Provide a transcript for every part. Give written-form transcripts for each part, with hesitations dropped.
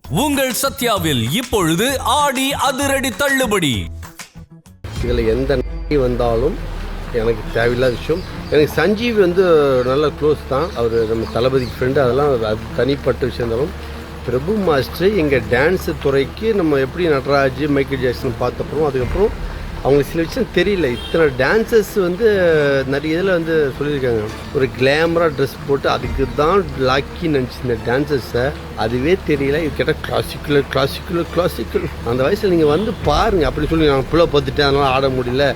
உங்கள் சத்யாவில் இப்பொழுது ஆடி அதிரடி தள்ளுபடி. இதில் எந்த வந்தாலும் எனக்கு தேவையில்லாத விஷயம். எனக்கு சஞ்சீவ் நல்ல க்ளோஸ் தான். அவர் நம்ம தளபதி ஃப்ரெண்டு. அதெல்லாம் அது தனிப்பட்ட விஷயம் இருந்தாலும் பிரபு மாஸ்டர் எங்கள் டான்ஸு துறைக்கு நம்ம எப்படி நடராஜ் மைக்கேல் ஜாக்சன் பார்த்தப்பறம் அதுக்கப்புறம் அவங்களுக்கு சில விஷயம் தெரியல. இத்தனை டான்சர்ஸ் நிறைய இதில் சொல்லியிருக்காங்க. ஒரு கிளாமராக ட்ரெஸ் போட்டு அதுக்கு தான் லாக்கி நினச்சி இந்த டான்சர்ஸை அதுவே தெரியல. இது கேட்டால் கிளாசிக்கல் அந்த வயசில் நீங்கள் பாருங்கள். அப்படி சொல்லி நான் பிள்ளை பார்த்துட்டேன் அதனால் ஆட முடியல,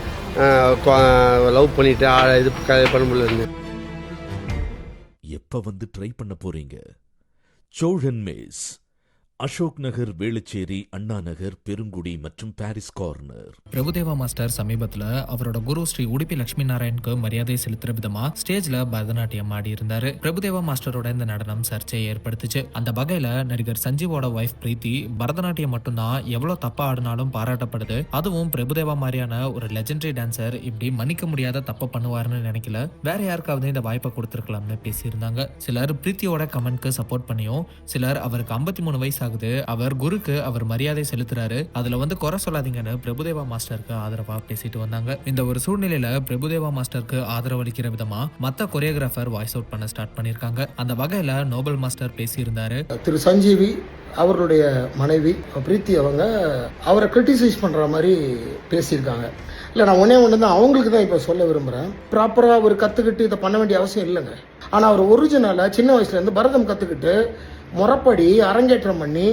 லவ் பண்ணிவிட்டேன், இது பண்ண முடியல. எப்போ ட்ரை பண்ண போகிறீங்க? சோழன் மேஸ், அசோக் நகர், வேளச்சேரி, அண்ணா நகர், பெருங்குடி மற்றும் பாரிஸ் கார்னர். பிரபுதேவா மாஸ்டர் சமீபத்துல அவரோட குரு ஸ்ரீ உடுப்பி லட்சுமி நாராயணுக்கு மரியாதை செலுத்துற விதமா ஸ்டேஜ்ல பரதநாட்டியம் ஆடி இருந்தாரு. பிரபுதேவா மாஸ்டரோட இந்த நடனம் சர்ச்சையை ஏற்படுத்துச்சு. அந்த வகையில நடிகர் சஞ்சீவோட வைஃப் பிரீத்தி பரதநாட்டியம் மட்டும்தான் எவ்வளவு தப்பா ஆடினாலும் பாராட்டப்படுது. அதுவும் பிரபுதேவா மாதிரியான ஒரு லெஜெண்டரி டான்சர் இப்படி மன்னிக்க முடியாத தப்ப பண்ணுவாருன்னு நினைக்கல. வேற யாருக்காவது இந்த வாய்ப்பை கொடுத்திருக்கலாம்னு பேசியிருந்தாங்க. சிலர் பிரீத்தியோட கமெண்ட்க்கு சப்போர்ட் பண்ணியும், சிலர் அவருக்கு 53 வயசு அவர் குருக்கு அவர் மரியாதை செலுத்துறாரு, அதுல குறை சொல்லாதீங்கன்னு பிரபுதேவா மாஸ்டருக்கு ஆதரவா பேசிட்டு வந்தாங்க. இந்த ஒரு சூழ்நிலையில பிரபுதேவா மாஸ்டருக்கு ஆதரவளிக்கிற விதமா மத்த கொரியோகிராஃபர் வாய்ஸ் அவுட் பண்ண ஸ்டார்ட் பண்ணிருக்காங்க. அந்த வகையில நோபல் மாஸ்டர் பேசியிருந்தாரு. திரு சஞ்சீவி அவருடைய மனைவி பிரீத்தி அவரை கிரிட்டிசைஸ் பண்ற மாதிரி பேசியிருக்காங்க. இல்லை, நான் ஒன்று தான் அவங்களுக்கு தான் இப்போ சொல்ல விரும்புகிறேன். ப்ராப்பராக அவர் கற்றுக்கிட்டு இதை பண்ண வேண்டிய அவசியம் இல்லைங்க. ஆனால் அவர் ஒரிஜினலாக சின்ன வயசுலேருந்து பரதம் கற்றுக்கிட்டு முறைப்படி அரங்கேற்றம் பண்ணி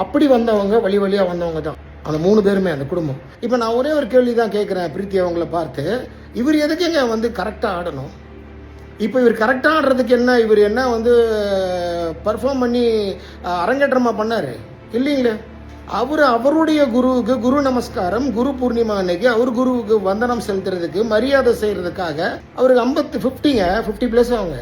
அப்படி வந்தவங்க, வழியாக வந்தவங்க தான் அந்த 3 பேருமே, அந்த குடும்பம். இப்போ நான் ஒரே ஒரு கேள்வி தான் கேட்குறேன் பிரீத்தி அவங்கள பார்த்து, இவர் எதுக்குங்க கரெக்டாக ஆடணும்? இப்போ இவர் கரெக்டாக ஆடுறதுக்கு என்ன, இவர் என்ன பர்ஃபார்ம் பண்ணி அரங்கேற்றமாக பண்ணார் இல்லைங்களே. அவருடைய குருவுக்கு குரு நமஸ்காரம், குரு பூர்ணிமா அன்னைக்கு அவர் குருவுக்கு வந்தனம் செலுத்துறதுக்கு, மரியாதை செய்யறதுக்காக அவருக்கு 50+ அவங்க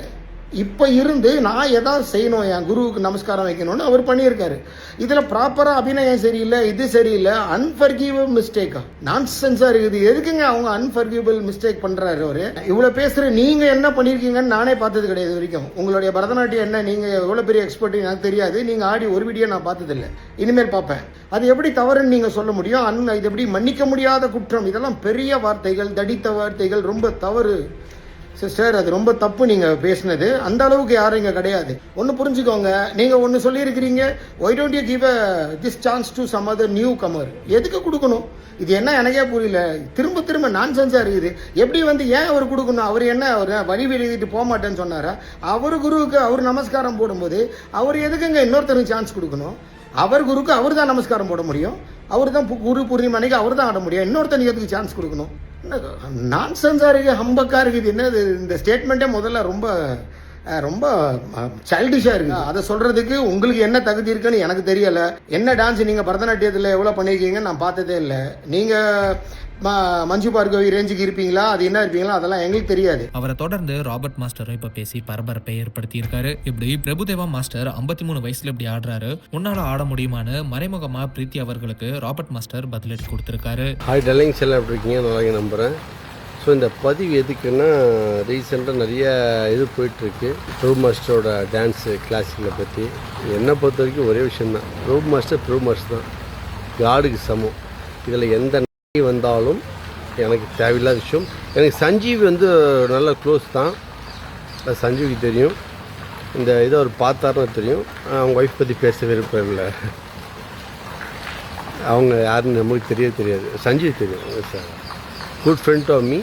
இப்போ இருந்து நான் ஏதாவது செய்யணும், என் குருவுக்கு நமஸ்காரம் வைக்கணும்னு அவர் பண்ணியிருக்காரு. இதில் ப்ராப்பராக அபிநயம் சரியில்லை, இது சரியில்லை, அன்ஃபர்கிவபிள் மிஸ்டேக்கா, நான்சென்ஸாக இருக்குது. எதுக்குங்க அவங்க அன்ஃபர்கிவபிள் மிஸ்டேக் பண்ணுறாரு அவர்? இவ்வளோ பேசுகிற நீங்கள் என்ன பண்ணியிருக்கீங்கன்னு நானே பார்த்தது கிடையாது வரைக்கும். உங்களுடைய பரதநாட்டியம் என்ன, நீங்கள் எவ்வளோ பெரிய எக்ஸ்பர்ட் எனக்கு தெரியாது. நீங்கள் ஆடி ஒரு வீடியோ நான் பார்த்ததில்லை, இனிமேல் பார்ப்பேன். அது எப்படி தவறுன்னு நீங்கள் சொல்ல முடியும்? இது எப்படி மன்னிக்க முடியாத குற்றம்? இதெல்லாம் பெரிய வார்த்தைகள், தடித்த வார்த்தைகள், ரொம்ப தவறு சிஸ்டர். அது ரொம்ப தப்பு நீங்கள் பேசினது. அந்த அளவுக்கு யாரும் இங்கே கிடையாது. ஒன்று புரிஞ்சுக்கோங்க, நீங்கள் ஒன்று சொல்லியிருக்கிறீங்க, why don't you give this chance to some other newcomer. எதுக்கு கொடுக்கணும்? இது என்ன எனக்கே புரியல. திரும்ப நான்சென்ஸாக இருக்குது. எப்படி ஏன் அவர் கொடுக்கணும்? அவர் என்ன, அவர் வழி எழுதிட்டு போக மாட்டேன்னு சொன்னாரா? அவர் குருவுக்கு அவர் நமஸ்காரம் போடும்போது அவர் எதுக்குங்க இன்னொருத்தருக்கு சான்ஸ் கொடுக்கணும்? அவர் குருக்கு அவர் தான் நமஸ்காரம் போட முடியும், அவர் தான் குரு பூர்ணிமனைக்கு அவர் தான் ஆட முடியும். இன்னொருத்தனுக்கு எதுக்கு சான்ஸ் கொடுக்கணும்? நான்சென்ஸாக இருக்குது, ஹம்பக்கா இருக்குது. என்னது இந்த ஸ்டேட்மெண்ட்டே முதல்ல ரொம்ப ரொம்ப சைல்டிஷாக இருக்குது. அதை சொல்கிறதுக்கு உங்களுக்கு என்ன தகுதி இருக்குன்னு எனக்கு தெரியலை. என்ன டான்ஸ் நீங்கள் பரதநாட்டியத்தில் எவ்வளோ பண்ணியிருக்கீங்கன்னு நான் பார்த்ததே இல்லை. நீங்கள் மஞ்சு பார்கவி ரேஞ்சுக்கு இருப்பீங்களா, அது என்ன இருப்பீங்களா, அதெல்லாம் எங்களுக்கு தெரியாது. அவரை தொடர்ந்து ராபர்ட் மாஸ்டரும் இப்ப பேசி பரபரப்பை ஏற்படுத்தி இருக்காரு. இப்படி பிரபுதேவா மாஸ்டர் 53 வயசுல இப்படி ஆடுறாரு, உன்னால ஆட முடியுமான்னு மறைமுகமா பிரீத்தி அவர்களுக்கு ராபர்ட் மாஸ்டர் பதிலடி கொடுத்திருக்காரு. ஹாய் டல்லிங், செல்ல எப்படி இருக்கீங்க? நல்லா நம்புகிறேன். ஸோ இந்த பதிவு எதுக்குன்னா, ரீசெண்டாக நிறைய இது போயிட்டுருக்கு பிரபு மாஸ்டரோட டான்ஸு கிளாஸிக்கலை பற்றி. என்னை பொறுத்த வரைக்கும் ஒரே விஷயந்தான், பிரபு மாஸ்டர் தான், காடுக்கு சமம். இதில் எந்த வந்தாலும் எனக்கு தேவையில்லாத விஷயம். எனக்கு சஞ்சீவ் நல்ல க்ளோஸ் தான். அது சஞ்சீவுக்கு தெரியும். இந்த இதை அவர் பார்த்தாருன்னு தெரியும். அவங்க ஒய்ஃப் பற்றி பேச விருப்பம் இல்லை. அவங்க யாருன்னு நம்மளுக்கு தெரியாது. சஞ்சீவ் தெரியும். Good friend of me.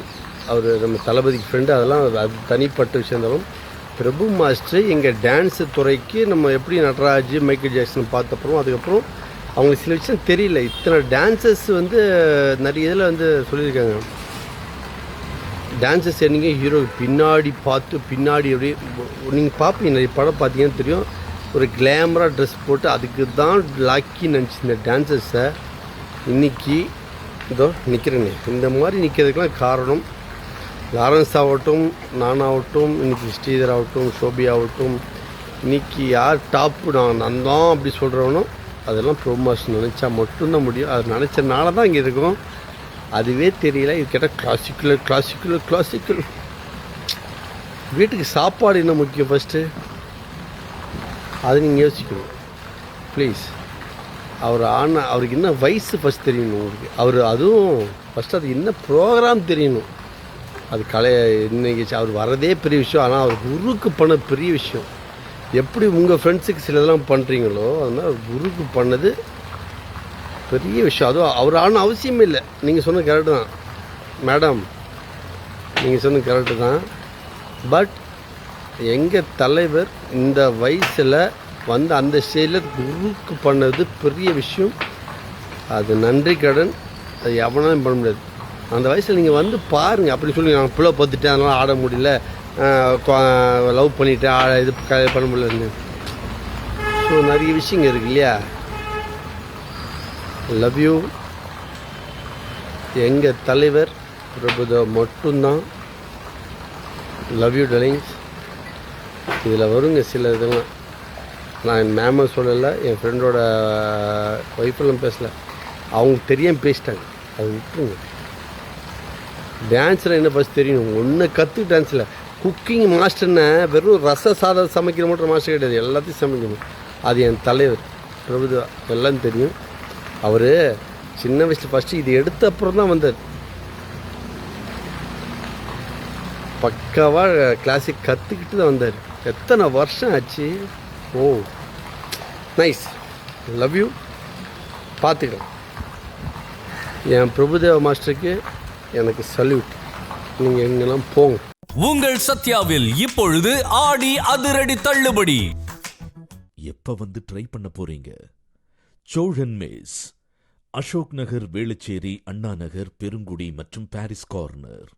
அவர் நம்ம தளபதி ஃப்ரெண்டு. அதெல்லாம் அது தனிப்பட்ட விஷயம் இருந்தாலும் பிரபு மாஸ்டர் எங்கள் டான்ஸு துறைக்கு நம்ம எப்படி நடராஜ் மைக்கேல் ஜாக்சன் பார்த்தப்பறம் அதுக்கப்புறம் அவங்களுக்கு சில விஷயம் தெரியல. இத்தனை டான்சர்ஸ் நிறைய இதில் சொல்லியிருக்காங்க. டான்சர்ஸ் என்னங்க ஹீரோ பின்னாடி அப்படியே நீங்கள் பார்ப்பீங்க, நிறைய படம் பார்த்தீங்கன்னு தெரியும். ஒரு கிளாமராக ட்ரெஸ் போட்டு அதுக்கு தான் லாக்கி நினச்சி இந்த டான்சர்ஸை இன்றைக்கி இதோ நிற்கிறேனே. இந்த மாதிரி நிற்கிறதுக்கெலாம் காரணம் லாரன்ஸ் ஆகட்டும், நானாகட்டும், இன்றைக்கி ஸ்ரீதர் ஆகட்டும், ஷோபி ஆகட்டும், இன்றைக்கி யார் டாப்பு நான் தான் அப்படி சொல்கிறவனும் அதெல்லாம் பிரபு மாஸ்டர் நினச்சா மட்டும்தான் முடியும். அது நினச்சனால தான் இங்கே இருக்கும். அதுவே தெரியல. இது கேட்டால் கிளாசிக்கல். வீட்டுக்கு சாப்பாடு என்ன முக்கியம் ஃபஸ்ட்டு, அது நீங்கள் யோசிக்கணும். ப்ளீஸ் அவருக்கு என்ன வயசு ஃபஸ்ட் தெரியணும் உங்களுக்கு. அதுவும் ஃபஸ்ட்டு அது என்ன ப்ரோக்ராம் தெரியணும். அது இன்னைக்கு அவர் வரதே பெரிய விஷயம். ஆனால் அவர் குருக்கு பண்ண பெரிய விஷயம். எப்படி உங்கள் ஃப்ரெண்ட்ஸுக்கு சில இதெல்லாம் பண்ணுறீங்களோ அது மாதிரி குருக்கு பண்ணது பெரிய விஷயம். அதுவும் அவர் ஆன அவசியமே இல்லை. நீங்கள் சொன்னது கரெக்டு தான் மேடம், நீங்கள் சொன்னது கரெக்டு தான். பட் எங்கள் தலைவர் இந்த வயசில் வந்து அந்த ஸ்டேஜில் குருக்கு பண்ணது பெரிய விஷயம். அது நன்றி கடன். அது எவனாலும் பண்ண முடியாது. அந்த வயசில் நீங்கள் வந்து பாருங்கள். அப்படி சொல்லி நான் பிள்ளை பார்த்துட்டேன் அதனால் ஆட முடியல, லவ் பண்ணிவிட்டேன், இது பண்ண முடியலன்னு. ஸோ நிறைய விஷயங்க இருக்குது இல்லையா. Love you. எங்கள் தலைவர் பிரபுதேவா மட்டும்தான். Love you darlings. இதில் வருங்க சில இதெல்லாம். நான் என் மேமை சொல்லலை, என் ஃப்ரெண்டோட ஒய்ஃபெல்லாம் பேசலை, அவங்க தெரியாமல் பேசிட்டாங்க. அது விட்டுருங்க. டான்ஸில் என்ன ஃபஸ்ட் தெரியணும். ஒன்று டான்ஸில் குக்கிங் மாஸ்டர்னா வெறும் ரச சாதம் சமைக்கிற மட்டும் மாஸ்டர் கிடையாது, எல்லாத்தையும் சமைக்கணும். அது என் தலைவர் பிரபுதேவா, எல்லாம் தெரியும். அவர் சின்ன வயசில் ஃபஸ்ட்டு இது எடுத்த அப்புறம் தான் வந்தார். பக்காவாக கிளாசிக் கற்றுக்கிட்டு தான் வந்தார். எத்தனை வருஷம் ஆச்சு. ஓ நைஸ். Love you. பார்த்துக்கலாம். என் பிரபுதேவா மாஸ்டருக்கு எனக்கு சல்யூட். நீங்கள் எங்கெல்லாம் போங்க. உங்கள் சத்யாவில் இப்பொழுது ஆடி அதிரடி தள்ளுபடி. எப்ப வந்து ட்ரை பண்ண போறீங்க? சோழன் மேஸ், அசோக் நகர், வேளச்சேரி, அண்ணா நகர், பெருங்குடி மற்றும் பாரிஸ் கார்னர்.